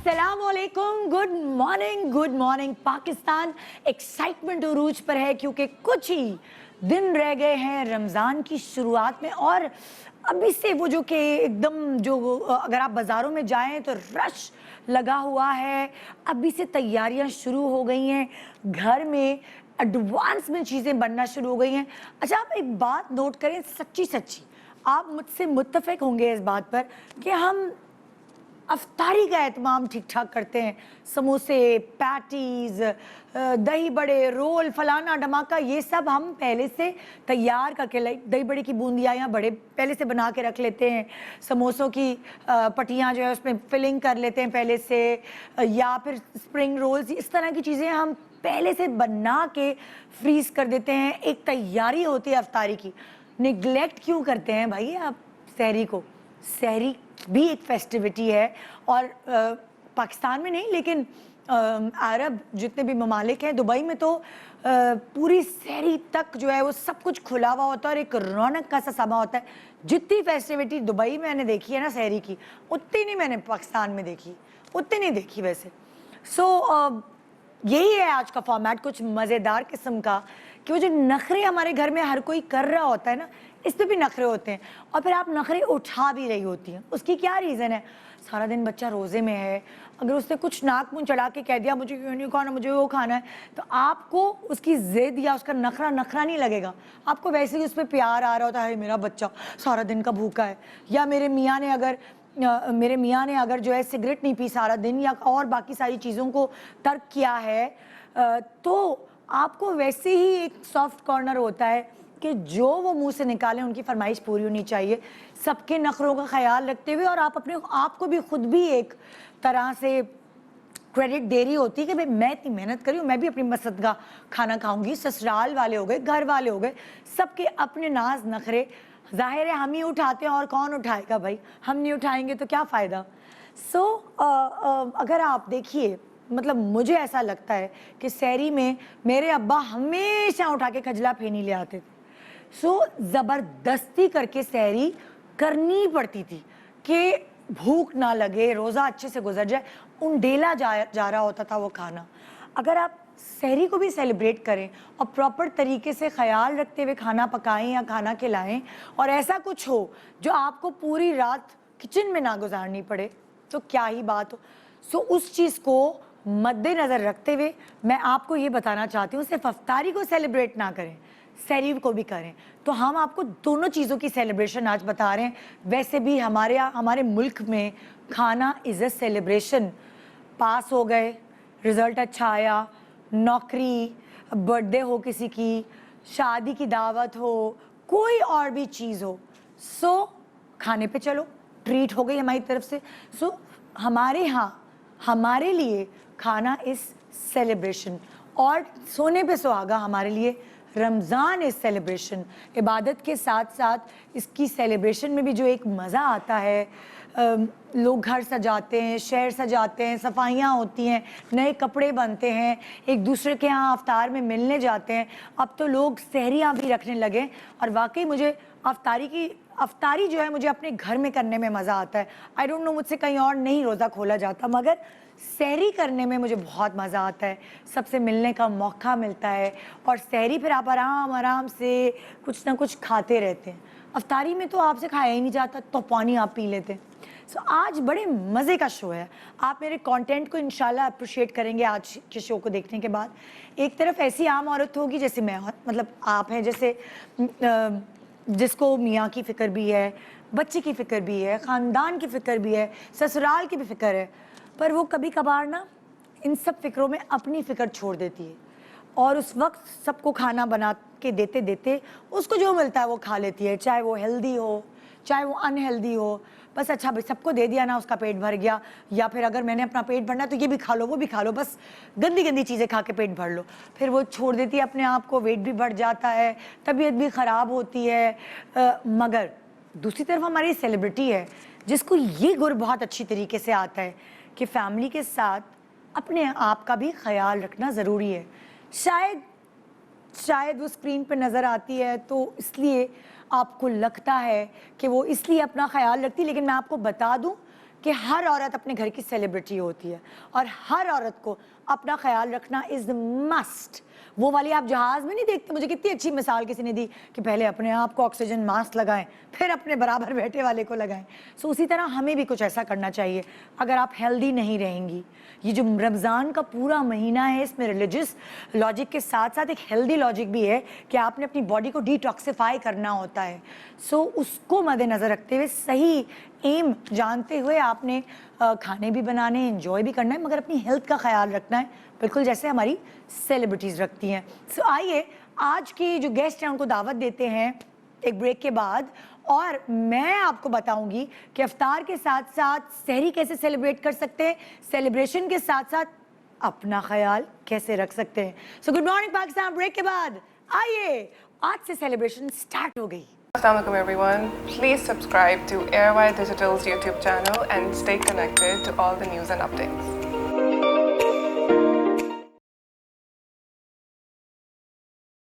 अस्सलाम वालेकुम, good morning Pakistan. Excitement उरूज पर है क्योंकि कुछ ही दिन रह गए हैं रमज़ान की शुरुआत में और अभी से वो जो कि एकदम जो अगर आप बाज़ारों में जाएं तो रश लगा हुआ है। अभी से तैयारियां शुरू हो गई हैं, घर में एडवांस में चीज़ें बनना शुरू हो गई हैं। अच्छा, आप एक बात नोट करें, सच्ची सच्ची आप मुझसे मुत्तफ़िक होंगे इस बात पर कि हम अफ्तारी का एहतमाम ठीक ठाक करते हैं। समोसे, पैटीज़, दही बड़े, रोल, फलाना धमाका, ये सब हम पहले से तैयार करके दही बड़े की बूंदियाँ या बड़े पहले से बना के रख लेते हैं। समोसों की पट्टियाँ जो है उसमें फिलिंग कर लेते हैं पहले से, या फिर स्प्रिंग रोल्स, इस तरह की चीज़ें हम पहले से बना के फ्रीज़ कर देते हैं। एक तैयारी होती है अफ्तारी की। निगलेक्ट क्यों करते हैं भाई आप सहरी को? सहरी भी एक फेस्टिविटी है और पाकिस्तान में नहीं लेकिन अरब जितने भी ममालिक हैं, दुबई में तो पूरी सहरी तक जो है वो सब कुछ खुला हुआ होता है और एक रौनक का सा समा होता है। जितनी फेस्टिविटी दुबई में मैंने देखी है ना सहरी की, उतनी नहीं मैंने पाकिस्तान में देखी, उतनी नहीं देखी वैसे। यही है आज का फॉर्मेट, कुछ मज़ेदार किस्म का, कि वो जो नखरे हमारे घर में हर कोई कर रहा होता है ना, इस पे भी नखरे होते हैं और फिर आप नखरे उठा भी रही होती हैं। उसकी क्या रीज़न है? सारा दिन बच्चा रोज़े में है, अगर उसने कुछ नाक मुंह चढ़ा के कह दिया मुझे क्यों नहीं खाना, मुझे वो खाना है, तो आपको उसकी ज़िद या उसका नखरा नहीं लगेगा। आपको वैसे ही उस पर प्यार आ रहा होता है, मेरा बच्चा सारा दिन का भूखा है, या मेरे मियाँ ने अगर जो है सिगरेट नहीं पी सारा दिन या और बाकी सारी चीज़ों को तर्क किया है, तो आपको वैसे ही एक सॉफ्ट कॉर्नर होता है कि जो वो मुंह से निकालें उनकी फरमाइश पूरी होनी चाहिए, सबके नखरों का ख्याल रखते हुए। और आप अपने आप को भी खुद भी एक तरह से क्रेडिट दे रही होती है कि भाई मैं इतनी मेहनत करी हूँ, मैं भी अपनी मसद का खाना खाऊंगी। ससुराल वाले हो गए, घर वाले हो गए, सबके अपने नाज नखरे ज़ाहिर है हम ही उठाते हैं और कौन उठाएगा भाई? हम नहीं उठाएंगे तो क्या फ़ायदा। अगर आप देखिए, मतलब मुझे ऐसा लगता है कि सहरी में मेरे अब्बा हमेशा उठा के खजला फेनी ले आते थे। ज़बरदस्ती करके सहरी करनी पड़ती थी कि भूख ना लगे, रोज़ा अच्छे से गुजर जाए, उंडेला जा रहा होता था वो खाना। अगर आप सहरी को भी सेलिब्रेट करें और प्रॉपर तरीके से ख्याल रखते हुए खाना पकाएं या खाना खिलाएं, और ऐसा कुछ हो जो आपको पूरी रात किचन में ना गुजारनी पड़े, तो क्या ही बात हो। उस चीज़ को मद्देनज़र रखते हुए मैं आपको ये बताना चाहती हूँ, सिर्फ अफ्तारी को सेलिब्रेट ना करें, सहरी को भी करें। तो हम आपको दोनों चीज़ों की सेलिब्रेशन आज बता रहे हैं। वैसे भी हमारे मुल्क में खाना इज़ अ सेलिब्रेशन। पास हो गए, रिज़ल्ट अच्छा आया, नौकरी, बर्थडे हो किसी की, शादी की दावत हो, कोई और भी चीज़ हो, खाने पे चलो, ट्रीट हो गई हमारी तरफ से। हमारे यहाँ हमारे लिए खाना इस सेलिब्रेशन, और सोने पे सुहागा हमारे लिए रमज़ान इस सेलिब्रेशन। इबादत के साथ साथ इसकी सेलिब्रेशन में भी जो एक मज़ा आता है, लोग घर सजाते हैं, शहर सजाते हैं, सफाइयाँ होती हैं, नए कपड़े बनते हैं, एक दूसरे के यहाँ अफ्तार में मिलने जाते हैं। अब तो लोग सहरियाँ भी रखने लगे और वाकई मुझे अफ्तारी जो है मुझे अपने घर में करने में मज़ा आता है। आई डोंट नो, मुझसे कहीं और नहीं रोज़ा खोला जाता, मगर सहरी करने में मुझे बहुत मज़ा आता है। सबसे मिलने का मौका मिलता है और सहरी फिर आप आराम से कुछ ना कुछ खाते रहते हैं। अफ्तारी में तो आपसे खाया ही नहीं जाता, तो पानी आप पी लेते हैं। आज बड़े मज़े का शो है। आप मेरे कंटेंट को इंशाल्लाह अप्रिशिएट करेंगे आज के शो को देखने के बाद। एक तरफ ऐसी आम औरत होगी जैसे मैं, मतलब आप हैं, जैसे जिसको मियाँ की फ़िक्र भी है, बच्चे की फ़िक्र भी है, ख़ानदान की फ़िक्र भी है, ससुराल की भी फ़िक्र है, पर वो कभी कभार ना इन सब फ़िक्रों में अपनी फ़िक्र छोड़ देती है और उस वक्त सबको खाना बना के देते देते उसको जो मिलता है वो खा लेती है, चाहे वो हेल्दी हो चाहे वो अनहेल्दी हो। बस अच्छा भाई सबको दे दिया ना, उसका पेट भर गया, या फिर अगर मैंने अपना पेट भरना है तो ये भी खा लो, वो भी खा लो, बस गंदी गंदी चीज़ें खा के पेट भर लो। फिर वो छोड़ देती है अपने आप को, वेट भी बढ़ जाता है, तबीयत भी ख़राब होती है। मगर दूसरी तरफ हमारी सेलिब्रिटी है जिसको ये गुर बहुत अच्छी तरीके से आता है कि फैमिली के साथ अपने आप का भी ख्याल रखना ज़रूरी है। शायद वो स्क्रीन पर नज़र आती है तो इसलिए आपको लगता है कि वो इसलिए अपना ख्याल रखती है, लेकिन मैं आपको बता दूं کہ ہر عورت اپنے گھر کی سیلیبریٹی ہوتی ہے اور ہر عورت کو اپنا خیال رکھنا از مسٹ. وہ والی آپ جہاز میں نہیں دیکھتے, مجھے کتنی اچھی مثال کسی نے دی کہ پہلے اپنے آپ کو آکسیجن ماسک لگائیں پھر اپنے برابر بیٹھے والے کو لگائیں. سو اسی طرح ہمیں بھی کچھ ایسا کرنا چاہیے. اگر آپ ہیلدی نہیں رہیں گی, یہ جو رمضان کا پورا مہینہ ہے اس میں ریلیجس لاجک کے ساتھ ساتھ ایک ہیلدی لاجک بھی ہے کہ آپ نے اپنی باڈی کو ڈیٹاکسیفائی کرنا ہوتا ہے. سو اس کو مد نظر رکھتے ہوئے, صحیح ایم جانتے ہوئے آپ نے کھانے بھی بنانے, انجوائے بھی کرنا ہے, مگر اپنی ہیلتھ کا خیال رکھنا ہے, بالکل جیسے ہماری سیلیبریٹیز رکھتی ہیں. سو آئیے آج کی جو گیسٹ ہیں ان کو دعوت دیتے ہیں ایک بریک کے بعد, اور میں آپ کو بتاؤں گی کہ افطار کے ساتھ ساتھ سحری کیسے سیلیبریٹ کر سکتے ہیں, سیلیبریشن کے ساتھ ساتھ اپنا خیال کیسے رکھ سکتے ہیں. So good morning Pakistan, break کے بعد آئیے آج سے سیلیبریشن سٹارٹ ہو گئی. Assalamu alaikum everyone. Please subscribe to Airwire Digital's YouTube channel and stay connected to all the news and updates.